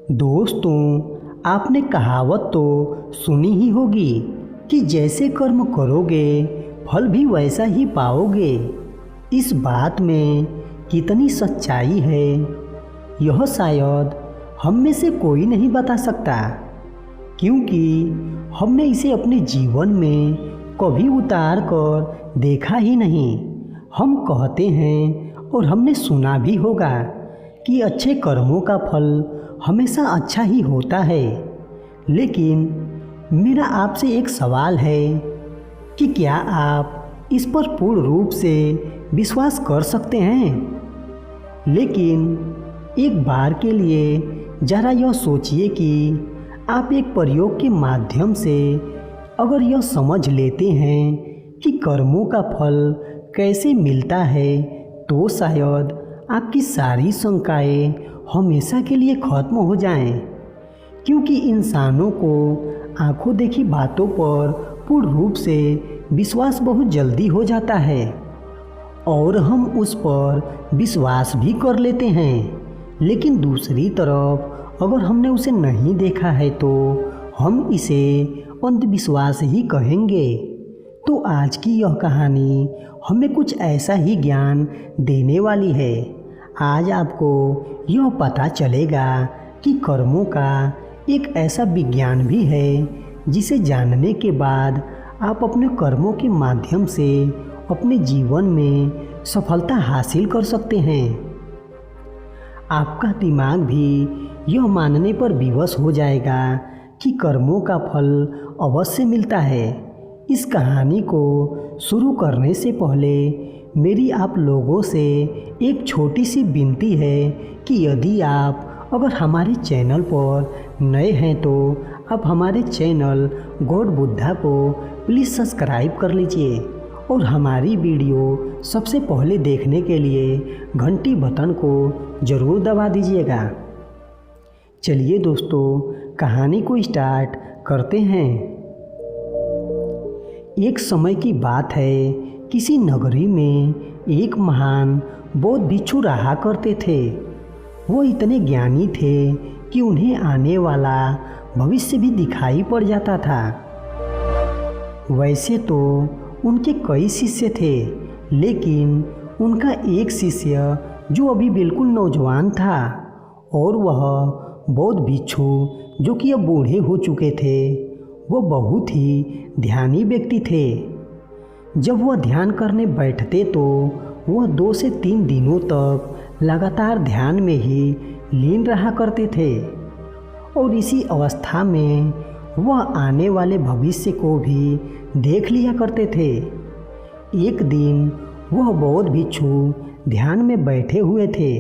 दोस्तों, आपने कहावत तो सुनी ही होगी कि जैसे कर्म करोगे फल भी वैसा ही पाओगे। इस बात में कितनी सच्चाई है, यह शायद हम में से कोई नहीं बता सकता, क्योंकि हमने इसे अपने जीवन में कभी उतार कर देखा ही नहीं। हम कहते हैं और हमने सुना भी होगा कि अच्छे कर्मों का फल हमेशा अच्छा ही होता है। लेकिन मेरा आपसे एक सवाल है कि क्या आप इस पर पूर्ण रूप से विश्वास कर सकते हैं? लेकिन एक बार के लिए ज़रा यह सोचिए कि आप एक प्रयोग के माध्यम से अगर यह समझ लेते हैं कि कर्मों का फल कैसे मिलता है, तो शायद आपकी सारी शंकाएं हमेशा के लिए खत्म हो जाएं। क्योंकि इंसानों को आंखों देखी बातों पर पूर्ण रूप से विश्वास बहुत जल्दी हो जाता है और हम उस पर विश्वास भी कर लेते हैं। लेकिन दूसरी तरफ अगर हमने उसे नहीं देखा है तो हम इसे अंधविश्वास ही कहेंगे। तो आज की यह कहानी हमें कुछ ऐसा ही ज्ञान देने वाली है। आज आपको यह पता चलेगा कि कर्मों का एक ऐसा विज्ञान भी है जिसे जानने के बाद आप अपने कर्मों के माध्यम से अपने जीवन में सफलता हासिल कर सकते हैं। आपका दिमाग भी यह मानने पर विवश हो जाएगा कि कर्मों का फल अवश्य मिलता है। इस कहानी को शुरू करने से पहले मेरी आप लोगों से एक छोटी सी विनती है कि यदि आप अगर हमारे चैनल पर नए हैं तो आप हमारे चैनल गॉड बुद्धा को प्लीज़ सब्सक्राइब कर लीजिए और हमारी वीडियो सबसे पहले देखने के लिए घंटी बटन को ज़रूर दबा दीजिएगा। चलिए दोस्तों, कहानी को स्टार्ट करते हैं। एक समय की बात है, किसी नगरी में एक महान बौद्ध भिक्षु रहा करते थे। वो इतने ज्ञानी थे कि उन्हें आने वाला भविष्य भी दिखाई पड़ जाता था। वैसे तो उनके कई शिष्य थे, लेकिन उनका एक शिष्य जो अभी बिल्कुल नौजवान था और वह बौद्ध भिक्षु जो कि अब बूढ़े हो चुके थे, वो बहुत ही ध्यानी व्यक्ति थे। जब वह ध्यान करने बैठते तो वह 2 से 3 दिनों तक लगातार ध्यान में ही लीन रहा करते थे और इसी अवस्था में वह आने वाले भविष्य को भी देख लिया करते थे। एक दिन वह बौद्ध भिक्षु ध्यान में बैठे हुए थे,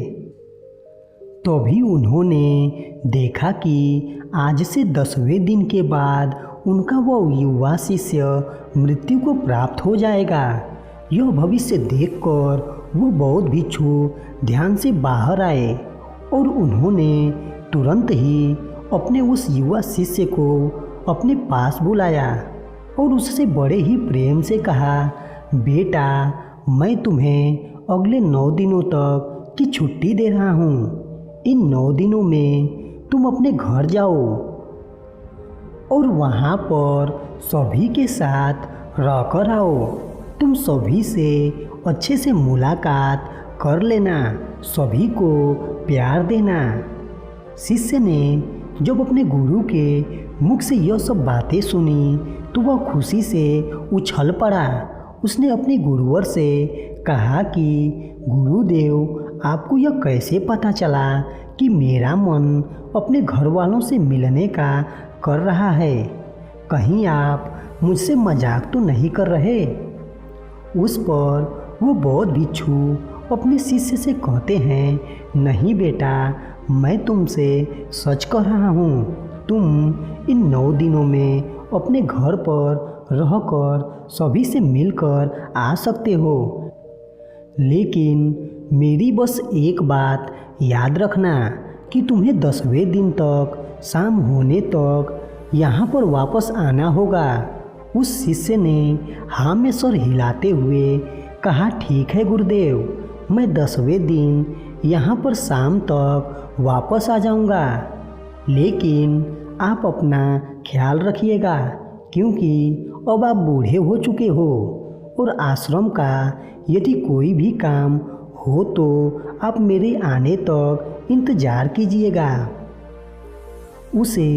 तभी उन्होंने देखा कि आज से 10वें दिन के बाद उनका वह युवा शिष्य मृत्यु को प्राप्त हो जाएगा। यह भविष्य देखकर वो बौद्ध भिक्षु ध्यान से बाहर आए और उन्होंने तुरंत ही अपने उस युवा शिष्य को अपने पास बुलाया और उससे बड़े ही प्रेम से कहा, बेटा, मैं तुम्हें अगले 9 दिनों तक की छुट्टी दे रहा हूँ। इन 9 दिनों में तुम अपने घर जाओ और वहाँ पर सभी के साथ रहकर आओ। तुम सभी से अच्छे से मुलाकात कर लेना, सभी को प्यार देना। शिष्य ने जब अपने गुरु के मुख से यह सब बातें सुनी तो वह खुशी से उछल पड़ा। उसने अपने गुरुवर से कहा कि गुरुदेव, आपको यह कैसे पता चला कि मेरा मन अपने घर वालों से मिलने का कर रहा है? कहीं आप मुझसे मजाक तो नहीं कर रहे? उस पर वो बौद्ध भिक्षु अपने शिष्य से कहते हैं, नहीं बेटा, मैं तुमसे सच कह रहा हूँ। तुम इन 9 दिनों में अपने घर पर रहकर सभी से मिलकर आ सकते हो। लेकिन मेरी बस एक बात याद रखना कि तुम्हें 10वें दिन तक शाम होने तक यहाँ पर वापस आना होगा। उस शिष्य ने हाँ में सर हिलाते हुए कहा, ठीक है गुरुदेव, मैं 10वें दिन यहाँ पर शाम तक वापस आ जाऊँगा। लेकिन आप अपना ख्याल रखिएगा, क्योंकि अब आप बूढ़े हो चुके हो और आश्रम का यदि कोई भी काम हो तो आप मेरे आने तक इंतज़ार कीजिएगा। उसे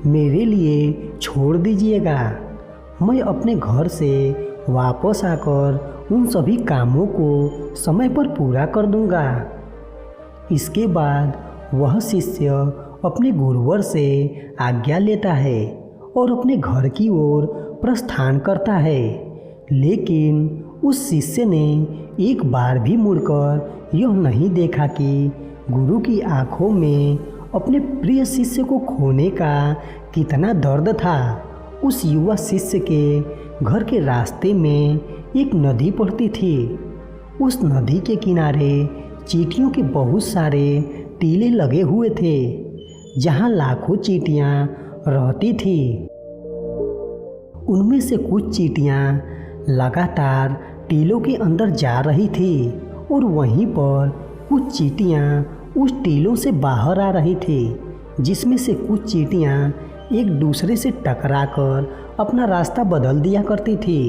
मेरे लिए छोड़ दीजिएगा। मैं अपने घर से वापस आकर उन सभी कामों को समय पर पूरा कर दूंगा। इसके बाद वह शिष्य अपने गुरुवर से आज्ञा लेता है और अपने घर की ओर प्रस्थान करता है। लेकिन उस शिष्य ने एक बार भी मुड़कर यह नहीं देखा कि गुरु की आंखों में अपने प्रिय शिष्य को खोने का कितना दर्द था। उस युवा शिष्य के घर के रास्ते में एक नदी पड़ती थी। उस नदी के किनारे चींटियों के बहुत सारे टीले लगे हुए थे, जहां लाखों चींटियां रहती थी। उनमें से कुछ चींटियां लगातार टीलों के अंदर जा रही थी और वहीं पर कुछ चींटियां उस टीलों से बाहर आ रही थी, जिसमें से कुछ चींटियां एक दूसरे से टकराकर अपना रास्ता बदल दिया करती थी।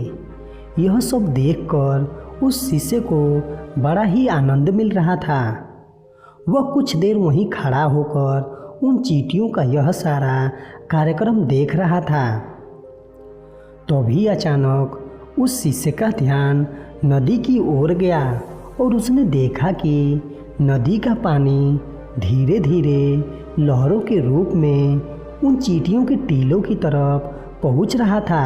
यह सब देखकर उस शिष्य को बड़ा ही आनंद मिल रहा था। वह कुछ देर वहीं खड़ा होकर उन चींटियों का यह सारा कार्यक्रम देख रहा था। तभी अचानक उस शिष्य का ध्यान नदी की ओर गया और उसने देखा कि नदी का पानी धीरे धीरे लहरों के रूप में उन चींटियों के टीलों की तरफ पहुंच रहा था।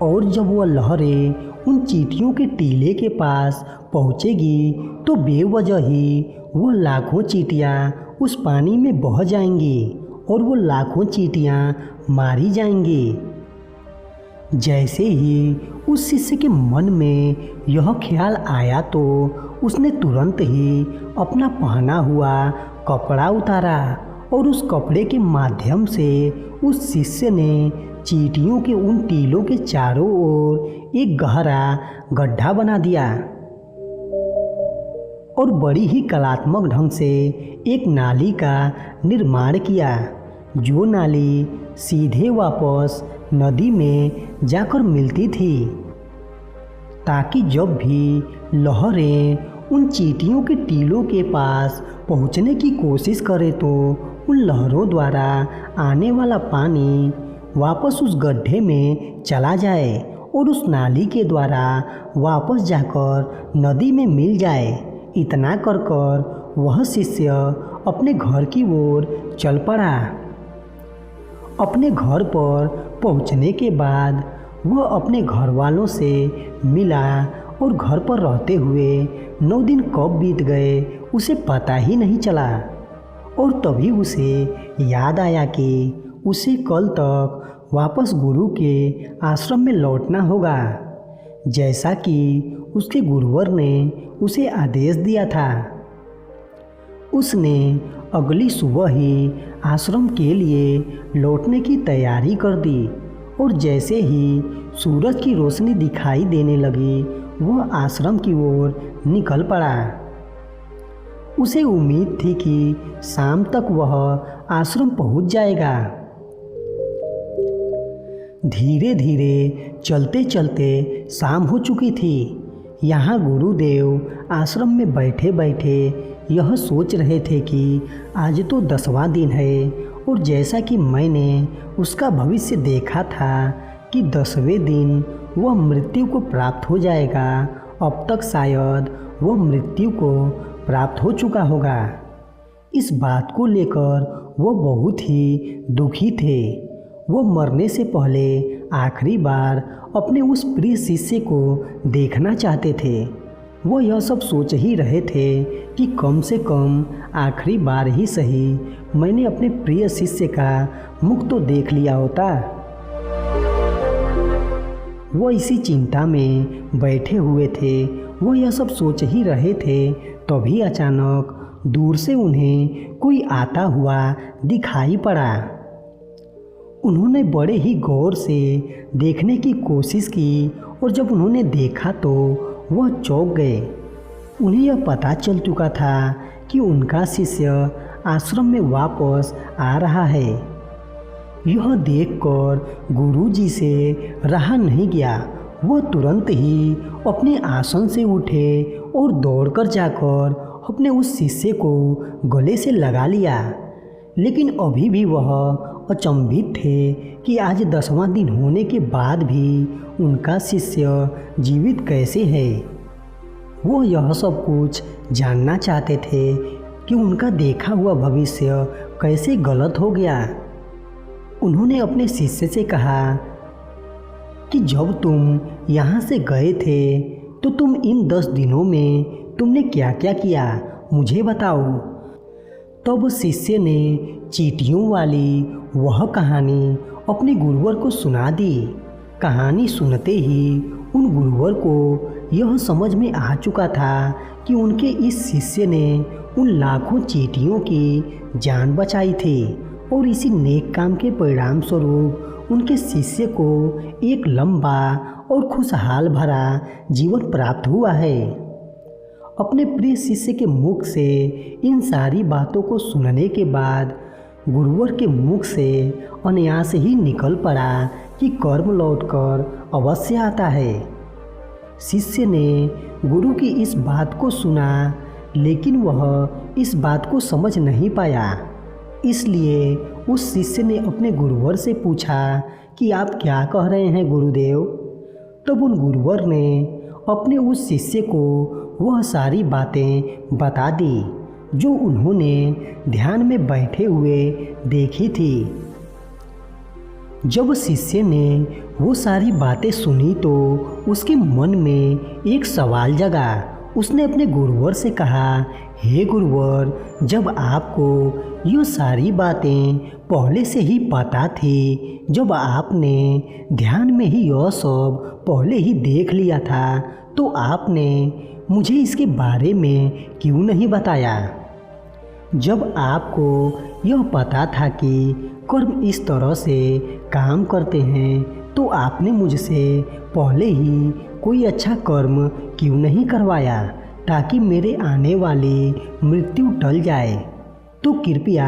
और जब वह लहरें उन चींटियों के टीले के पास पहुंचेगी तो बेवजह ही वह लाखों चींटियां उस पानी में बह जाएंगी और वो लाखों चींटियां मारी जाएंगी। जैसे ही उस शिष्य के मन में यह ख्याल आया तो उसने तुरंत ही अपना पहना हुआ कपड़ा उतारा और उस कपड़े के माध्यम से उस शिष्य ने चींटियों के उन टीलों के चारों ओर एक गहरा गड्ढा बना दिया और बड़ी ही कलात्मक ढंग से एक नाली का निर्माण किया, जो नाली सीधे वापस नदी में जाकर मिलती थी, ताकि जब भी लहरें उन चींटियों के टीलों के पास पहुंचने की कोशिश करे तो उन लहरों द्वारा आने वाला पानी वापस उस गड्ढे में चला जाए और उस नाली के द्वारा वापस जाकर नदी में मिल जाए। इतना कर कर वह शिष्य अपने घर की ओर चल पड़ा। अपने घर पर पहुंचने के बाद वह अपने घर वालों से मिला और घर पर रहते हुए 9 दिन कब बीत गए उसे पता ही नहीं चला। और तभी उसे याद आया कि उसे कल तक वापस गुरु के आश्रम में लौटना होगा, जैसा कि उसके गुरुवर ने उसे आदेश दिया था। उसने अगली सुबह ही आश्रम के लिए लौटने की तैयारी कर दी और जैसे ही सूरज की रोशनी दिखाई देने लगी वह आश्रम की ओर निकल पड़ा। उसे उम्मीद थी कि शाम तक वह आश्रम पहुंच जाएगा। धीरे धीरे चलते चलते शाम हो चुकी थी। यहाँ गुरुदेव आश्रम में बैठे बैठे यह सोच रहे थे कि आज तो 10वां दिन है और जैसा कि मैंने उसका भविष्य देखा था कि 10वें दिन वह मृत्यु को प्राप्त हो जाएगा, अब तक शायद वह मृत्यु को प्राप्त हो चुका होगा। इस बात को लेकर वह बहुत ही दुखी थे। वह मरने से पहले आखिरी बार अपने उस प्रिय शिष्य को देखना चाहते थे। वह यह सब सोच ही रहे थे कि कम से कम आखिरी बार ही सही मैंने अपने प्रिय शिष्य का मुख तो देख लिया होता। वह इसी चिंता में बैठे हुए थे। वह यह सब सोच ही रहे थे, तभी अचानक दूर से उन्हें कोई आता हुआ दिखाई पड़ा। उन्होंने बड़े ही गौर से देखने की कोशिश की और जब उन्होंने देखा तो वह चौंक गए। उन्हें यह पता चल चुका था कि उनका शिष्य आश्रम में वापस आ रहा है। यह देखकर गुरुजी से रहा नहीं गया। वह तुरंत ही अपने आसन से उठे और दौड़कर जाकर अपने उस शिष्य को गले से लगा लिया। लेकिन अभी भी वह अचंभित थे कि आज 10वां दिन होने के बाद भी उनका शिष्य जीवित कैसे है। वो यह सब कुछ जानना चाहते थे कि उनका देखा हुआ भविष्य कैसे गलत हो गया। उन्होंने अपने शिष्य से कहा कि जब तुम यहाँ से गए थे तो तुम इन 10 दिनों में तुमने क्या क्या किया, मुझे बताओ। तब शिष्य ने चींटियों वाली वह कहानी अपने गुरुवर को सुना दी। कहानी सुनते ही उन गुरुवर को यह समझ में आ चुका था कि उनके इस शिष्य ने उन लाखों चींटियों की जान बचाई थी और इसी नेक काम के परिणाम स्वरूप उनके शिष्य को एक लंबा और खुशहाल भरा जीवन प्राप्त हुआ है। अपने प्रिय शिष्य के मुख से इन सारी बातों को सुनने के बाद गुरुवर के मुख से अनायास ही निकल पड़ा कि कर्म लौटकर अवश्य आता है। शिष्य ने गुरु की इस बात को सुना, लेकिन वह इस बात को समझ नहीं पाया। इसलिए उस शिष्य ने अपने गुरुवर से पूछा कि आप क्या कह रहे हैं गुरुदेव। तब उन गुरुवर ने अपने उस शिष्य को वह सारी बातें बता दी जो उन्होंने ध्यान में बैठे हुए देखी थी। जब शिष्य ने वो सारी बातें सुनी तो उसके मन में एक सवाल जगा। उसने अपने गुरुवर से कहा, हे गुरुवर, जब आपको ये सारी बातें पहले से ही पता थी, जब आपने ध्यान में ही यह सब पहले ही देख लिया था, तो आपने मुझे इसके बारे में क्यों नहीं बताया? जब आपको यह पता था कि कर्म इस तरह से काम करते हैं, तो आपने मुझसे पहले ही कोई अच्छा कर्म क्यों नहीं करवाया ताकि मेरे आने वाली मृत्यु टल जाए? तो कृपया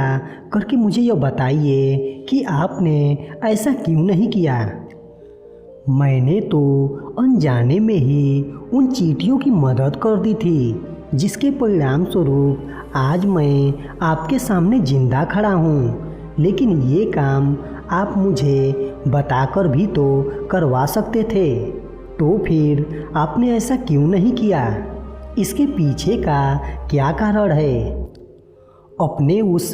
करके मुझे यह बताइए कि आपने ऐसा क्यों नहीं किया। मैंने तो अनजाने में ही उन चींटियों की मदद कर दी थी, जिसके परिणाम स्वरूप आज मैं आपके सामने जिंदा खड़ा हूँ। लेकिन ये काम आप मुझे बताकर भी तो करवा सकते थे, तो फिर आपने ऐसा क्यों नहीं किया? इसके पीछे का क्या कारण है? अपने उस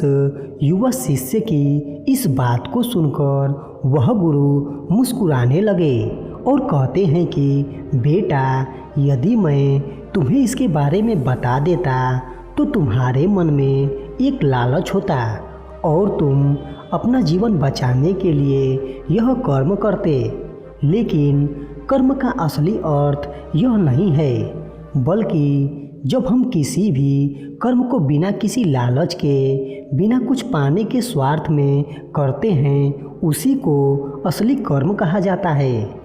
युवा शिष्य की इस बात को सुनकर वह गुरु मुस्कुराने लगे और कहते हैं कि बेटा, यदि मैं तुम्हें इसके बारे में बता देता तो तुम्हारे मन में एक लालच होता और तुम अपना जीवन बचाने के लिए यह कर्म करते। लेकिन कर्म का असली अर्थ यह नहीं है, बल्कि जब हम किसी भी कर्म को बिना किसी लालच के, बिना कुछ पाने के स्वार्थ में करते हैं, उसी को असली कर्म कहा जाता है।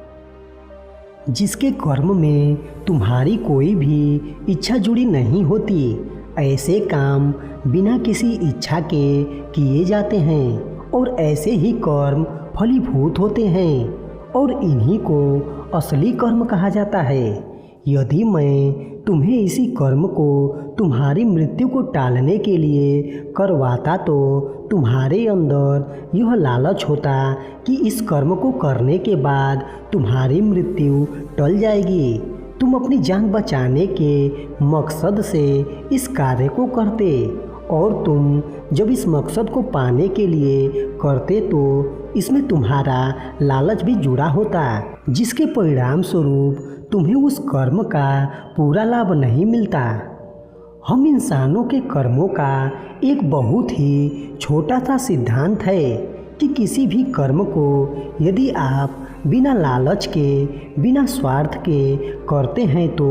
जिसके कर्म में तुम्हारी कोई भी इच्छा जुड़ी नहीं होती, ऐसे काम बिना किसी इच्छा के किए जाते हैं और ऐसे ही कर्म फलीभूत होते हैं और इन्हीं को असली कर्म कहा जाता है। यदि मैं तुम्हें इसी कर्म को तुम्हारी मृत्यु को टालने के लिए करवाता तो तुम्हारे अंदर यह लालच होता कि इस कर्म को करने के बाद तुम्हारी मृत्यु टल जाएगी। तुम अपनी जान बचाने के मकसद से इस कार्य को करते और तुम जब इस मकसद को पाने के लिए करते तो इसमें तुम्हारा लालच भी जुड़ा होता, जिसके परिणाम स्वरूप तुम्हें उस कर्म का पूरा लाभ नहीं मिलता। हम इंसानों के कर्मों का एक बहुत ही छोटा सा सिद्धांत है कि किसी भी कर्म को यदि आप बिना लालच के, बिना स्वार्थ के करते हैं तो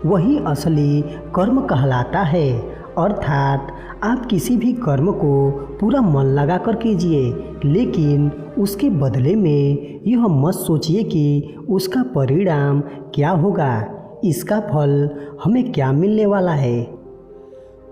वही असली कर्म कहलाता है। अर्थात आप किसी भी कर्म को पूरा मन लगा कर कीजिए, लेकिन उसके बदले में यह मत सोचिए कि उसका परिणाम क्या होगा, इसका फल हमें क्या मिलने वाला है।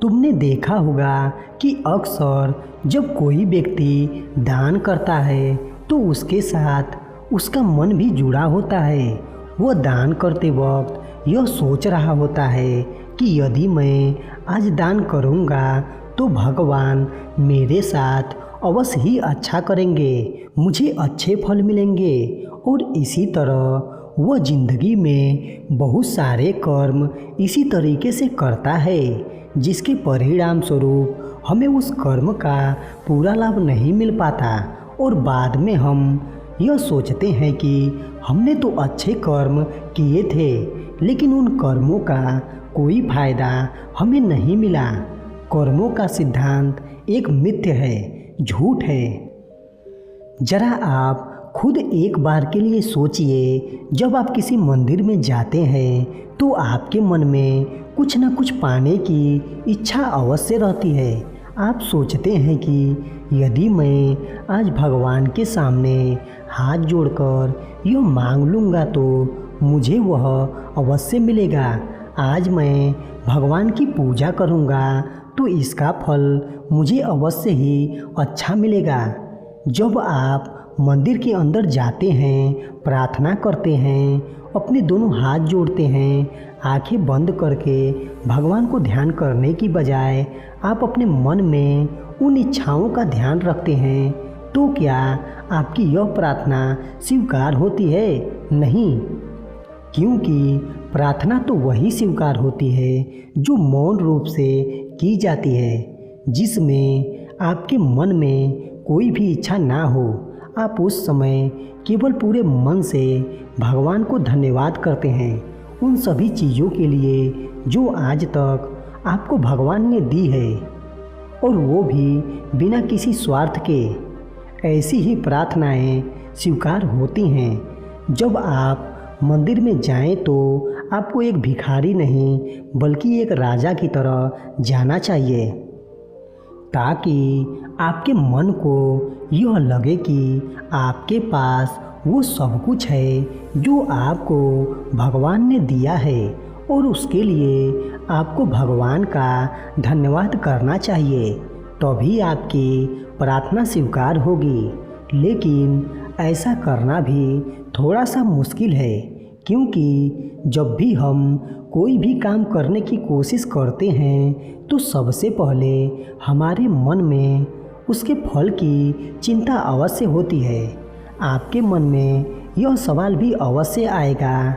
तुमने देखा होगा कि अक्सर जब कोई व्यक्ति दान करता है तो उसके साथ उसका मन भी जुड़ा होता है। वह दान करते वक्त यह सोच रहा होता है कि यदि मैं आज दान करूँगा तो भगवान मेरे साथ अवश्य ही अच्छा करेंगे, मुझे अच्छे फल मिलेंगे। और इसी तरह वह जिंदगी में बहुत सारे कर्म इसी तरीके से करता है, जिसके परिणाम स्वरूप हमें उस कर्म का पूरा लाभ नहीं मिल पाता और बाद में हम यह सोचते हैं कि हमने तो अच्छे कर्म किए थे, लेकिन उन कर्मों का कोई फायदा हमें नहीं मिला। कर्मों का सिद्धांत एक मिथ्य है, झूठ है। जरा आप खुद एक बार के लिए सोचिए, जब आप किसी मंदिर में जाते हैं तो आपके मन में कुछ न कुछ पाने की इच्छा अवश्य रहती है। आप सोचते हैं कि यदि मैं आज भगवान के सामने हाथ जोड़कर यूँ मांग लूँगा तो मुझे वह अवश्य मिलेगा। आज मैं भगवान की पूजा करूँगा तो इसका फल मुझे अवश्य ही अच्छा मिलेगा। जब आप मंदिर के अंदर जाते हैं, प्रार्थना करते हैं, अपने दोनों हाथ जोड़ते हैं, आंखें बंद करके भगवान को ध्यान करने की बजाय आप अपने मन में उन इच्छाओं का ध्यान रखते हैं, तो क्या आपकी यह प्रार्थना स्वीकार होती है? नहीं, क्योंकि प्रार्थना तो वही स्वीकार होती है जो मौन रूप से की जाती है, जिसमें आपके मन में कोई भी इच्छा ना हो। आप उस समय केवल पूरे मन से भगवान को धन्यवाद करते हैं उन सभी चीज़ों के लिए जो आज तक आपको भगवान ने दी है, और वो भी बिना किसी स्वार्थ के। ऐसी ही प्रार्थनाएं स्वीकार होती हैं। जब आप मंदिर में जाएं तो आपको एक भिखारी नहीं बल्कि एक राजा की तरह जाना चाहिए, ताकि आपके मन को यह लगे कि आपके पास वो सब कुछ है जो आपको भगवान ने दिया है, और उसके लिए आपको भगवान का धन्यवाद करना चाहिए। तभी आपकी प्रार्थना स्वीकार होगी। लेकिन ऐसा करना भी थोड़ा सा मुश्किल है, क्योंकि जब भी हम कोई भी काम करने की कोशिश करते हैं तो सबसे पहले हमारे मन में उसके फल की चिंता अवश्य होती है। आपके मन में यह सवाल भी अवश्य आएगा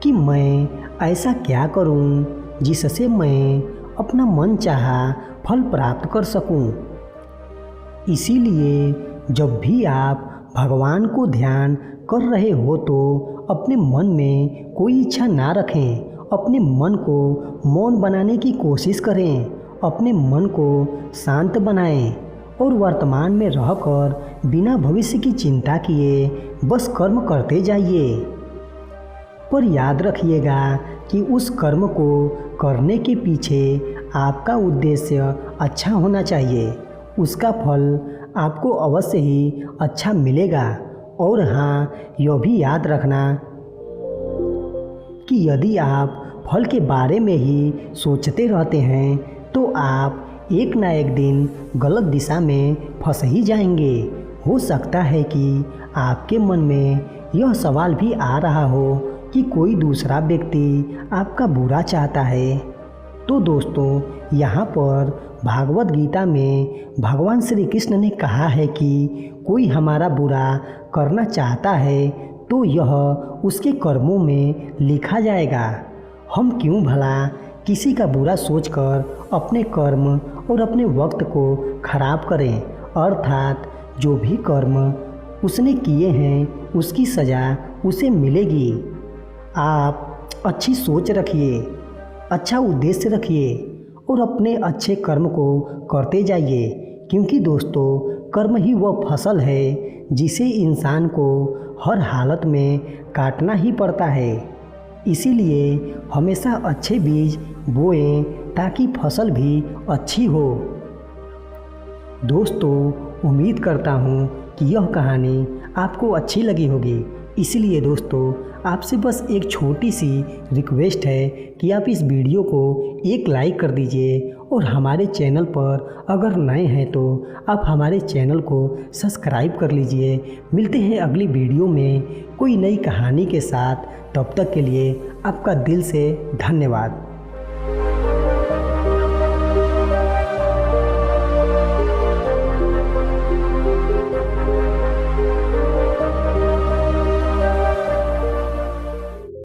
कि मैं ऐसा क्या करूं जिससे मैं अपना मन चाहा फल प्राप्त कर सकूं। इसीलिए जब भी आप भगवान को ध्यान कर रहे हो तो अपने मन में कोई इच्छा ना रखें। अपने मन को मौन बनाने की कोशिश करें, अपने मन को शांत बनाएं और वर्तमान में रहकर बिना भविष्य की चिंता किए बस कर्म करते जाइए। पर याद रखिएगा कि उस कर्म को करने के पीछे आपका उद्देश्य अच्छा होना चाहिए। उसका फल आपको अवश्य ही अच्छा मिलेगा। और हाँ, यह भी याद रखना कि यदि आप फल के बारे में ही सोचते रहते हैं तो आप एक ना एक दिन गलत दिशा में फंस ही जाएंगे। हो सकता है कि आपके मन में यह सवाल भी आ रहा हो कि कोई दूसरा व्यक्ति आपका बुरा चाहता है। तो दोस्तों, यहाँ पर भागवत गीता में भगवान श्री कृष्ण ने कहा है कि कोई हमारा बुरा करना चाहता है तो यह उसके कर्मों में लिखा जाएगा। हम क्यों भला किसी का बुरा सोचकर अपने कर्म और अपने वक्त को खराब करें। अर्थात जो भी कर्म उसने किए हैं उसकी सज़ा उसे मिलेगी। आप अच्छी सोच रखिए, अच्छा उद्देश्य रखिए और अपने अच्छे कर्म को करते जाइए, क्योंकि दोस्तों कर्म ही वह फसल है जिसे इंसान को हर हालत में काटना ही पड़ता है। इसीलिए हमेशा अच्छे बीज बोएं ताकि फसल भी अच्छी हो। दोस्तों, उम्मीद करता हूँ कि यह कहानी आपको अच्छी लगी होगी। इसलिए दोस्तों, आपसे बस एक छोटी सी रिक्वेस्ट है कि आप इस वीडियो को एक लाइक कर दीजिए और हमारे चैनल पर अगर नए हैं तो आप हमारे चैनल को सब्सक्राइब कर लीजिए। मिलते हैं अगली वीडियो में कोई नई कहानी के साथ। तब तक के लिए आपका दिल से धन्यवाद।